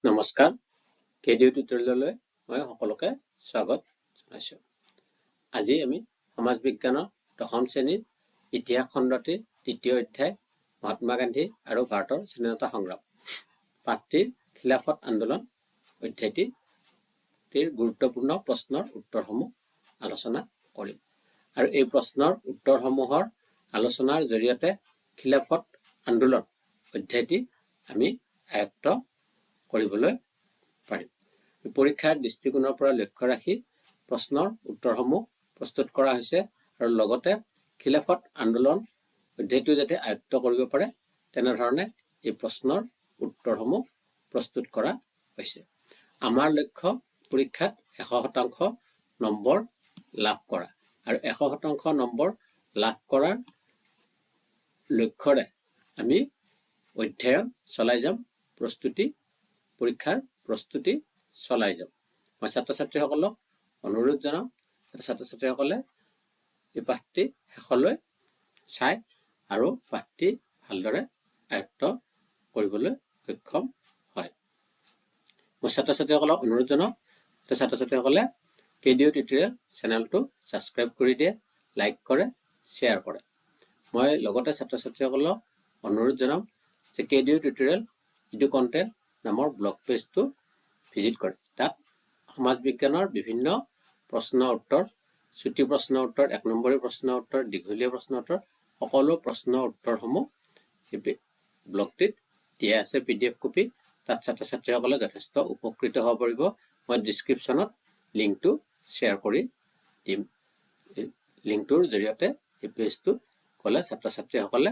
নমস্কাৰ কেডিও টিউটৰিয়েললৈ মই সকলোকে স্বাগত জনাইছো। আজি আমি সমাজ বিজ্ঞানৰ দশম শ্ৰেণীৰ ইতিহাস খণ্ডটিৰ তৃতীয় অধ্যায় মহাত্মা গান্ধী আৰু ভাৰতৰ স্বাধীনতা সংগ্ৰাম পাঠটিৰ খিলাফত আন্দোলন অধ্যায়টিৰ গুৰুত্বপূৰ্ণ প্ৰশ্নৰ উত্তৰসমূহ আলোচনা কৰিম। আৰু এই প্ৰশ্নৰ উত্তৰসমূহৰ আলোচনাৰ জৰিয়তে খিলাফত আন্দোলন অধ্যায়টি আমি আয়ত্ত কৰিবলৈ পাৰিম। পৰীক্ষাৰ দৃষ্টিকোণৰ পৰা লক্ষ্য ৰাখি প্ৰশ্নৰ উত্তৰসমূহ প্ৰস্তুত কৰা হৈছে আৰু লগতে খিলাফত আন্দোলন অধ্যায়টো যাতে আয়ত্ত কৰিব পাৰে তেনেধৰণে এই প্ৰশ্নৰ উত্তৰসমূহ প্ৰস্তুত কৰা হৈছে। আমাৰ লক্ষ্য পৰীক্ষাত 100% নম্বৰ লাভ কৰা আৰু 100% নম্বৰ লাভ কৰাৰ লক্ষ্যৰে আমি অধ্যয়ন চলাই যাম, পৰীক্ষাৰ প্ৰস্তুতি চলাই যাম। মই ছাত্ৰ ছাত্ৰীসকলক অনুৰোধ জনাম ছাত্ৰ ছাত্ৰীসকলে এই পাঠটি শেষলৈ চাই আৰু পাঠটি ভালদৰে আয়ত্ত কৰিবলৈ সক্ষম হয়। মই ছাত্ৰ ছাত্ৰীসকলক অনুৰোধ জনাম ছাত্ৰ ছাত্ৰীসকলে কেডিও টিউটৰিয়েল চেনেলটো ছাবস্ক্ৰাইব কৰি দিয়ে, লাইক কৰে, শ্বেয়াৰ কৰে। মই লগতে ছাত্ৰ ছাত্ৰীসকলক অনুৰোধ জনাম যে কেডিও টিউটৰিয়েল ইডু কণ্টেণ্ট নামৰ ব্লগ পেজটো ভিজিট কৰে। তাত সমাজ বিজ্ঞানৰ বিভিন্ন প্ৰশ্ন উত্তৰ, চুটি প্ৰশ্ন উত্তৰ, 1 নম্বৰী প্ৰশ্ন উত্তৰ, দীঘলীয়া প্ৰশ্ন উত্তৰ, সকলো প্ৰশ্ন উত্তৰসমূহ ব্লগটিত দিয়া আছে PDF কপি। তাত ছাত্ৰ ছাত্ৰীসকলে যথেষ্ট উপকৃত হ'ব পাৰিব। মই ডিছক্ৰিপশ্যনত লিংকটো শ্বেয়াৰ কৰি দিম। লিংকটোৰ জৰিয়তে এই পেজটো গ'লে ছাত্ৰ ছাত্ৰীসকলে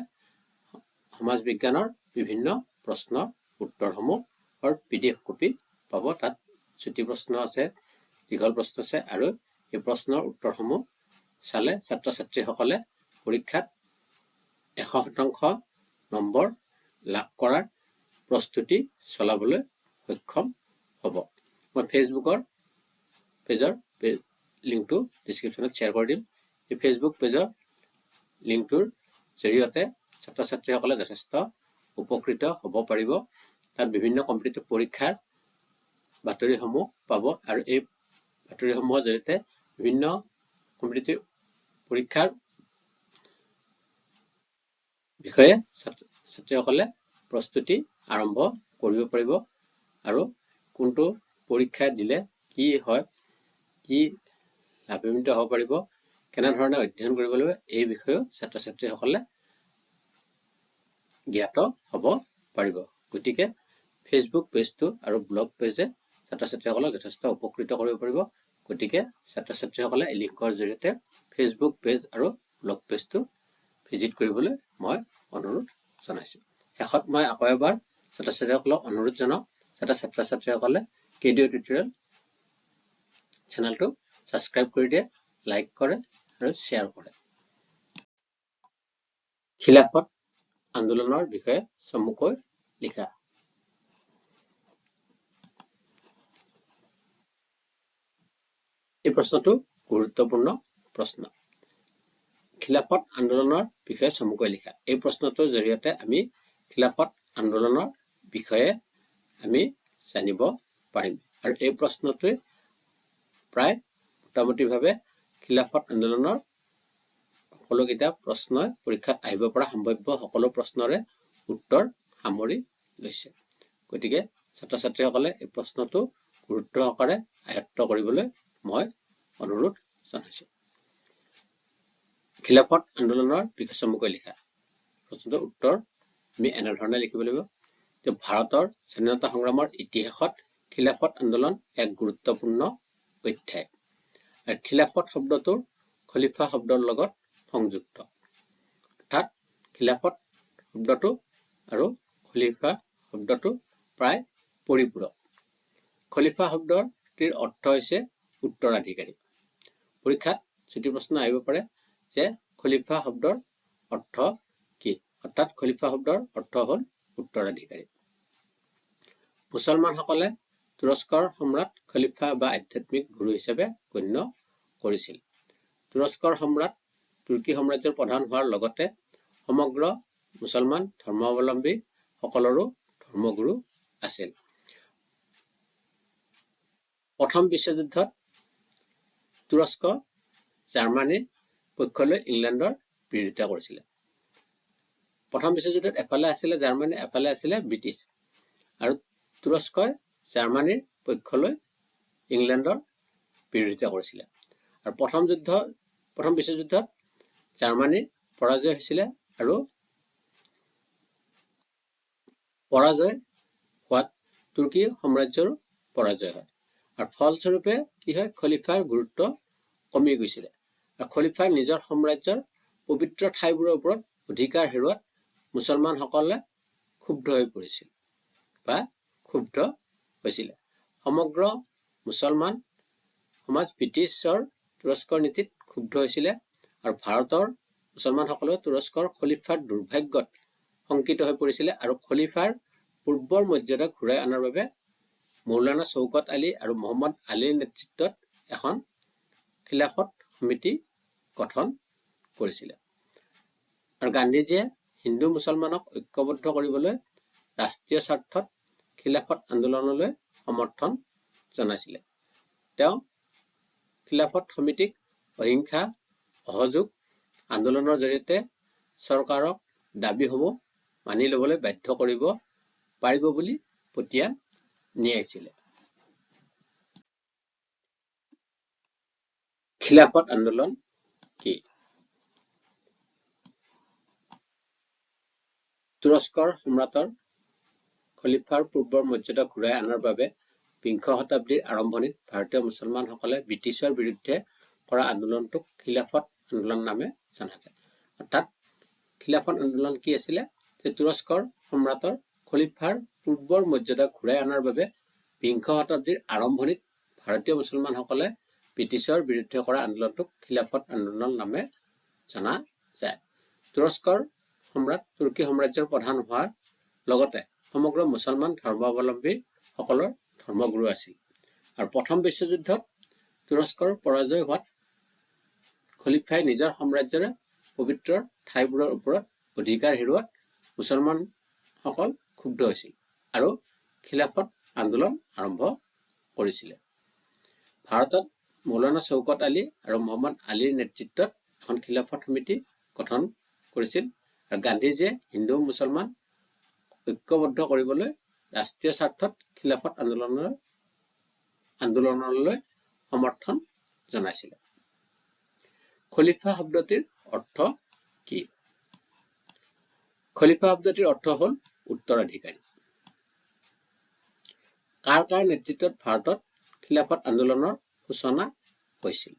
সমাজ বিজ্ঞানৰ বিভিন্ন প্ৰশ্ন উত্তৰসমূহৰ PDF কপি পাব। তাত চুটি প্ৰশ্ন আছে, দীঘল প্ৰশ্ন আছে আৰু এই প্ৰশ্নৰ উত্তৰসমূহ চালে ছাত্ৰ ছাত্ৰীসকলে পৰীক্ষাত 100% নম্বৰ লাভ কৰাৰ প্ৰস্তুতি চলাবলৈ সক্ষম হ'ব। মই ফেচবুকৰ পেজৰ লিংকটো ডিছক্ৰিপশ্যনত শ্বেয়াৰ কৰি দিম। এই ফেচবুক পেজৰ লিংকটোৰ জৰিয়তে ছাত্ৰ ছাত্ৰীসকলে যথেষ্ট উপকৃত হ'ব পাৰিব। তাত বিভিন্ন কম্পিটিটিভ পৰীক্ষাৰ বাতৰিসমূহ পাব আৰু এই বাতৰিসমূহৰ জৰিয়তে বিভিন্ন কম্পিটিটিভ পৰীক্ষাৰ বিষয়ে ছাত্ৰ ছাত্ৰীসকলে প্ৰস্তুতি আৰম্ভ কৰিব পাৰিব আৰু কোনটো পৰীক্ষা দিলে কি হয়, কি লাভান্বিত হ'ব পাৰিব, কেনেধৰণে অধ্যয়ন কৰিব লাগিব এই বিষয়েও ছাত্ৰ ছাত্ৰীসকলে জ্ঞাত হ'ব পাৰিব। গতিকে ফেচবুক পেজটো আৰু ব্লগ পেজে ছাত্ৰ ছাত্ৰীসকলক যথেষ্ট উপকৃত কৰিব পাৰিব। গতিকে ছাত্ৰ ছাত্ৰীসকলে এই লিংকৰ জৰিয়তে ফেচবুক পেজ আৰু ব্লগ পেজটো ভিজিট কৰিবলৈ মই অনুৰোধ জনাইছোঁ। শেষত মই আকৌ এবাৰ ছাত্ৰ ছাত্ৰীসকলক অনুৰোধ জনাওঁ যাতে ছাত্ৰ ছাত্ৰীসকলে কেডিও টিউটৰিয়েল চেনেলটো ছাবস্ক্ৰাইব কৰি দিয়ে, লাইক কৰে আৰু শ্বেয়াৰ কৰে। খিলাফত আন্দোলনৰ বিষয়ে চমুকৈ লিখা। এই প্ৰশ্নটো গুৰুত্বপূৰ্ণ প্ৰশ্ন। খিলাফত আন্দোলনৰ বিষয়ে চমুকৈ লিখা। এই প্ৰশ্নটোৰ জৰিয়তে আমি খিলাফত আন্দোলনৰ বিষয়ে আমি জানিব পাৰিম আৰু এই প্ৰশ্নটোৱে প্ৰায় মোটামুটিভাৱে খিলাফত আন্দোলনৰ সকলোকেইটা প্ৰশ্নই পৰীক্ষাত আহিব পৰা সম্ভাৱ্য সকলো প্ৰশ্নৰে উত্তৰ সামৰি লৈছে। গতিকে ছাত্ৰ ছাত্ৰীসকলে এই প্ৰশ্নটো গুৰুত্ব সহকাৰে আয়ত্ত কৰিবলৈ মই অনুৰোধ জনাইছোঁ। খিলাফত আন্দোলনৰ বিষয়ে চমুকৈ লিখা। প্ৰশ্নটোৰ উত্তৰ আমি এনেধৰণে লিখিব লাগিব যে ভাৰতৰ স্বাধীনতা সংগ্ৰামৰ ইতিহাসত খিলাফত আন্দোলন এক গুৰুত্বপূৰ্ণ অধ্যায়। আৰু খিলাফত শব্দটো খলিফা শব্দৰ লগত সংযুক্ত, অৰ্থাৎ খিলাফত শব্দটো আৰু খলিফা শব্দটো প্ৰায় পৰিপূৰক। খলিফা শব্দটিৰ অৰ্থ হৈছে উত্তৰাধিকাৰী। পৰীক্ষাত চুটি প্ৰশ্ন আহিব পাৰে যে খলিফা শব্দৰ অৰ্থ কি, অৰ্থাৎ খলিফা শব্দৰ অৰ্থ হ'ল উত্তৰাধিকাৰী। মুছলমানসকলে তুৰস্কৰ সম্ৰাট খলিফা বা আধ্যাত্মিক গুৰু হিচাপে গণ্য কৰিছিল। তুৰস্কৰ সম্ৰাট তুৰ্কী সাম্ৰাজ্যৰ প্ৰধান হোৱাৰ লগতে সমগ্ৰ মুছলমান ধৰ্মাৱলম্বী সকলৰো ধৰ্মগুৰু আছিল। প্ৰথম বিশ্বযুদ্ধত তুৰস্ক জাৰ্মানীৰ পক্ষলৈ ইংলেণ্ডৰ বিৰোধিতা কৰিছিলে। প্ৰথম বিশ্বযুদ্ধত এফালে আছিলে জাৰ্মানী, এফালে আছিলে ব্ৰিটিছ, আৰু তুৰস্কই জাৰ্মানীৰ পক্ষলৈ ইংলেণ্ডৰ বিৰোধিতা কৰিছিলে। আৰু প্ৰথম বিশ্বযুদ্ধত জাৰ্মানীৰ পৰাজয় হৈছিলে, আৰু পৰাজয় হোৱাত তুৰ্কী সাম্ৰাজ্যৰো পৰাজয় হয়। আৰু ফলস্বৰূপে কি হয়, খলিফাৰ গুৰুত্ব কমি গৈছিলে, আৰু খলিফাই নিজৰ সাম্ৰাজ্যৰ পবিত্ৰ ঠাইবোৰৰ ওপৰত অধিকাৰ হেৰুৱাত মুছলমানসকলে ক্ষুব্ধ হৈ পৰিছিল বা ক্ষুব্ধ হৈছিলে। সমগ্ৰ মুছলমান সমাজ ব্ৰিটিছৰ তুৰস্কৰ নীতিত ক্ষুব্ধ হৈছিলে, আৰু ভাৰতৰ মুছলমানসকলেও তুৰস্কৰ খলিফাৰ দুৰ্ভাগ্যত শংকিত হৈ পৰিছিলে, আৰু খলিফাৰ পূৰ্বৰ মৰ্যাদা ঘূৰাই অনাৰ বাবে মৌলানা শৌকত আলী আৰু মহম্মদ আলীৰ নেতৃত্বত এখন খিলাফত সমিতি গঠন কৰিছিলে। আৰু গান্ধীজীয়ে হিন্দু মুছলমানক ঐক্যবদ্ধ কৰিবলৈ ৰাষ্ট্ৰীয় স্বাৰ্থত খিলাফত আন্দোলনলৈ সমৰ্থন জনাইছিলে। তেওঁ খিলাফত সমিতিক অহিংসা অসহযোগ আন্দোলনৰ জৰিয়তে চৰকাৰক দাবীসমূহ মানি ল'বলৈ বাধ্য কৰিব পাৰিব বুলি পতিয়ন নিয়াইছিলে। খিলাফত আন্দোলন কি? তুৰস্কৰ সম্ৰাটৰ খলিফাৰ পূৰ্বৰ মৰ্যাদা ঘূৰাই অনাৰ বাবে বিংশ শতাব্দীৰ আৰম্ভণিত ভাৰতীয় মুছলমানসকলে ব্ৰিটিছৰ বিৰুদ্ধে কৰা আন্দোলনটোক খিলাফত আন্দোলন নামে জনা যায়। অৰ্থাৎ খিলাফত আন্দোলন কি আছিলে, যে তুৰস্কৰ সম্ৰাটৰ খলিফাৰ পূৰ্বৰ মৰ্যাদা ঘূৰাই অনাৰ বাবে বিংশ শতাব্দীৰ আৰম্ভণিত ভাৰতীয় মুছলমানসকলে ব্ৰিটিছৰ বিৰুদ্ধে কৰা আন্দোলনটোক খিলাফত আন্দোলন নামে জনা যায়। তুৰস্কৰ সম্ৰাট তুৰ্কী সাম্ৰাজ্যৰ প্ৰধান হোৱাৰ লগতে সমগ্ৰ মুছলমান ধৰ্মাৱলম্বী সকলৰ ধৰ্মগুৰু আছিল। আৰু প্ৰথম বিশ্বযুদ্ধত তুৰস্কৰ পৰাজয় হোৱাত খলিফাই নিজৰ সাম্ৰাজ্যৰে পবিত্ৰ ঠাইবোৰৰ ওপৰত অধিকাৰ হেৰুৱাত মুছলমানসকল ক্ষুব্ধ হৈছিল আৰু খিলাফত আন্দোলন আৰম্ভ কৰিছিলে। ভাৰতত মৌলানা শৌকত আলী আৰু মহম্মদ আলীৰ নেতৃত্বত এখন খিলাফত সমিতি গঠন কৰিছিল, আৰু গান্ধীজীয়ে হিন্দু মুছলমান ঐক্যবদ্ধ কৰিবলৈ ৰাষ্ট্ৰীয় স্বাৰ্থত খিলাফত আন্দোলনলৈ সমৰ্থন জনাইছিলে। খলিফা শব্দটিৰ অৰ্থ কি? খলিফা শব্দটিৰ অৰ্থ হ'ল উত্তৰাধিকাৰী। কাৰ কাৰ নেতৃত্বত ভাৰতত খিলাফত আন্দোলনৰ সূচনা হৈছিল?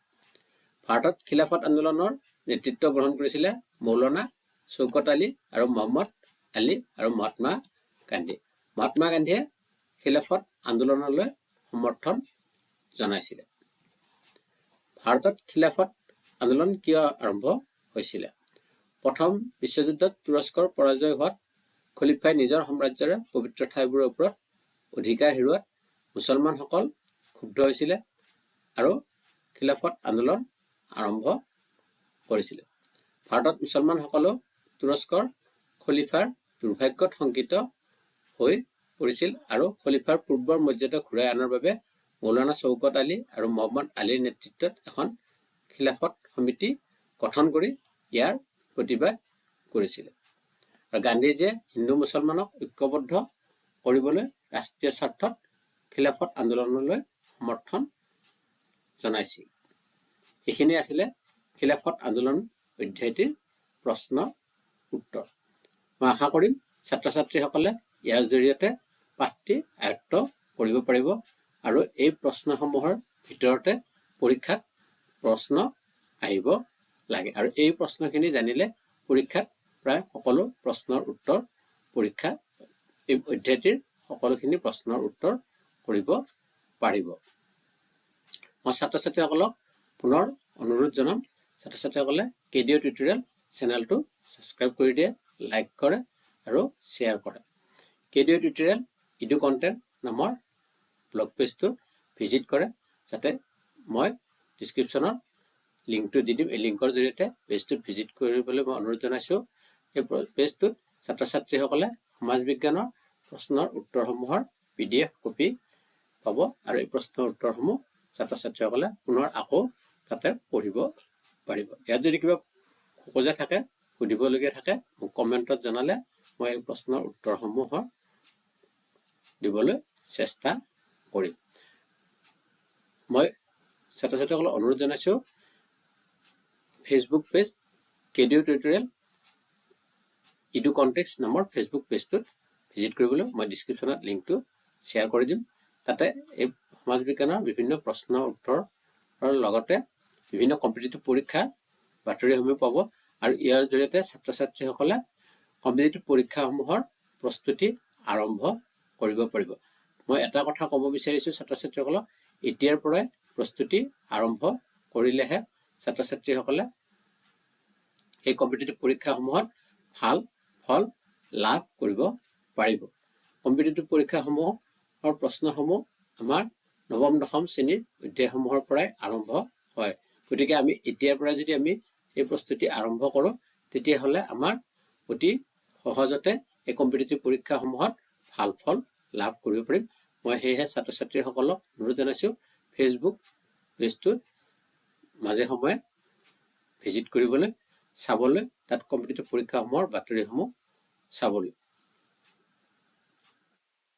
ভাৰতত খিলাফত আন্দোলনৰ নেতৃত্ব গ্ৰহণ কৰিছিলে মৌলানা শৌকত আলী আৰু মহম্মদ আলী আৰু মহাত্মা গান্ধী। মহাত্মা গান্ধীয়ে খিলাফত আন্দোলনলৈ সমৰ্থন জনাইছিলে। ভাৰতত খিলাফত আন্দোলন কিয় আৰম্ভ হৈছিলে? প্ৰথম বিশ্বযুদ্ধত তুৰস্কৰ পৰাজয় হোৱাত খলিফাই নিজৰ সাম্ৰাজ্যৰে পবিত্ৰ ঠাইবোৰৰ ওপৰত অধিকাৰ হেৰুৱাত মুছলমানসকল ক্ষুব্ধ হৈছিলে আৰু খিলাফত আন্দোলন আৰম্ভ কৰিছিলে। ভাৰতত মুছলমানসকলেও তুৰস্কৰ খলিফাৰ দুৰ্ভাগ্যত শংকিত হৈ পৰিছিল আৰু খলিফাৰ পূৰ্বৰ মৰ্যাদা ঘূৰাই অনাৰ বাবে মৌলানা শৌকত আলী আৰু মহম্মদ আলীৰ নেতৃত্বত এখন খিলাফত সমিতি গঠন কৰি ইয়াৰ প্ৰতিবাদ কৰিছিলে। আৰু গান্ধীজীয়ে হিন্দু মুছলমানক ঐক্যবদ্ধ কৰিবলৈ ৰাষ্ট্ৰীয় স্বাৰ্থত খিলাফত আন্দোলনলৈ সমৰ্থন জনাইছিল। এইখিনি আছিলে খিলাফত আন্দোলন অধ্যায়টিৰ প্ৰশ্ন উত্তৰ। মই আশা কৰিম ছাত্ৰ ছাত্ৰীসকলে ইয়াৰ জৰিয়তে পাঠটি আয়ত্ত কৰিব পাৰিব আৰু এই প্ৰশ্নসমূহৰ ভিতৰতে পৰীক্ষাত প্ৰশ্ন আহিব লাগে, আৰু এই প্ৰশ্নখিনি জানিলে পৰীক্ষাত প্ৰায় সকলো প্ৰশ্নৰ উত্তৰ পৰীক্ষা এই অধ্যায়টিৰ সকলোখিনি প্ৰশ্নৰ উত্তৰ কৰিব পাৰিব। মই ছাত্ৰ ছাত্ৰীসকলক পুনৰ অনুৰোধ জনাম, ছাত্ৰ ছাত্ৰীসকলে কেডিঅ টিউটৰিয়েল চেনেলটো ছাবস্ক্ৰাইব কৰি দিয়ে, লাইক কৰে আৰু শ্বেয়াৰ কৰে। কেডিঅ টিউটৰিয়েল ইডু কণ্টেণ্ট নামৰ ব্লগ পেজটো ভিজিট কৰে, যাতে মই ডিছক্ৰিপশ্যনৰ লিংকটো দি দিম। এই লিংকৰ জৰিয়তে পেজটোত ভিজিট কৰিবলৈ মই অনুৰোধ জনাইছোঁ। এই পেজটোত ছাত্ৰ ছাত্ৰীসকলে সমাজ বিজ্ঞানৰ প্ৰশ্নৰ উত্তৰসমূহৰ PDF কপি পাব আৰু এই প্ৰশ্নৰ উত্তৰসমূহ ছাত্ৰ ছাত্ৰীসকলে পুনৰ আকৌ তাতে পঢ়িব পাৰিব। ইয়াত যদি কিবা খোকোজা থাকে সুধিবলগীয়া থাকে মোক কমেণ্টত জনালে মই এই প্ৰশ্নৰ উত্তৰসমূহৰ দিবলৈ চেষ্টা কৰিম। মই ছাত্ৰ ছাত্ৰীসকলক অনুৰোধ জনাইছো ফেচবুক পেজ কেডিঅ টিউটৰিয়েল ইডু কনটেক্স নামৰ ফেচবুক পেজটোত ভিজিট কৰিবলৈ মই ডিছক্ৰিপশ্যনত লিংকটো শ্বেয়াৰ কৰি দিম। তাতে এই সমাজ বিজ্ঞানৰ বিভিন্ন প্ৰশ্ন উত্তৰৰ লগতে বিভিন্ন কম্পিটিটিভ পৰীক্ষাৰ বাতৰিসমূহ পাব আৰু ইয়াৰ জৰিয়তে ছাত্ৰ ছাত্ৰীসকলে কম্পিটিটিভ পৰীক্ষাসমূহৰ প্ৰস্তুতি আৰম্ভ কৰিব পাৰিব। মই এটা কথা ক'ব বিচাৰিছো ছাত্ৰ ছাত্ৰীসকলক এতিয়াৰ পৰাই প্ৰস্তুতি আৰম্ভ কৰিলেহে ছাত্ৰ ছাত্ৰীসকলে এই কম্পিটিটিভ পৰীক্ষাসমূহত ভাল ফল লাভ কৰিব পাৰিব। কম্পিটিটিভ পৰীক্ষাসমূহৰ প্ৰশ্নসমূহ আমাৰ নৱম দশম শ্ৰেণীৰ অধ্যায়সমূহৰ পৰাই আৰম্ভ হয়। গতিকে আমি এতিয়াৰ পৰাই যদি আমি এই প্ৰস্তুতি আৰম্ভ কৰোঁ তেতিয়াহ'লে আমাৰ অতি সহজতে এই কম্পিটিটিভ পৰীক্ষাসমূহত ভাল ফল লাভ কৰিব পাৰিম। মই সেয়েহে ছাত্ৰ ছাত্ৰীসকলক অনুৰোধ জনাইছো ফেচবুক পেজটোত মাজে সময়ে ভিজিট কৰিবলৈ চাবলৈ তাত কম্পিটিটিভ পৰীক্ষাসমূহৰ বাতৰিসমূহ চাবলৈ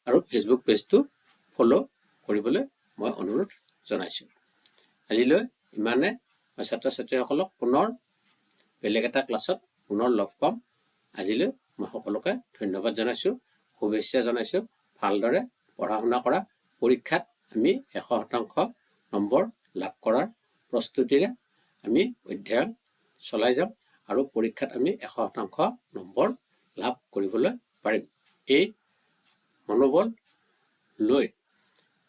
আৰু ফেচবুক পেজটো ফলো কৰিবলৈ মই অনুৰোধ জনাইছো। আজিলৈ ইমানে। মই ছাত্ৰ ছাত্ৰীসকলক পুনৰ বেলেগ এটা ক্লাছত পুনৰ লগ পাম। আজিলৈ মই সকলোকে ধন্যবাদ জনাইছো, শুভেচ্ছা জনাইছো। ভালদৰে পঢ়া শুনা কৰা, পৰীক্ষাত আমি 100% নম্বৰ লাভ কৰাৰ প্ৰস্তুতিৰে আমি অধ্যয়ন চলাই যাম আৰু পৰীক্ষাত আমি 100% নম্বৰ লাভ কৰিবলৈ পাৰিম। এই মনোবল লৈ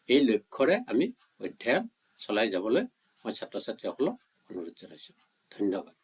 এই লক্ষ্যৰে আমি অধ্যয়ন চলাই যাবলৈ মই ছাত্ৰ ছাত্ৰীসকলক অনুৰোধ জনাইছো। ধন্যবাদ।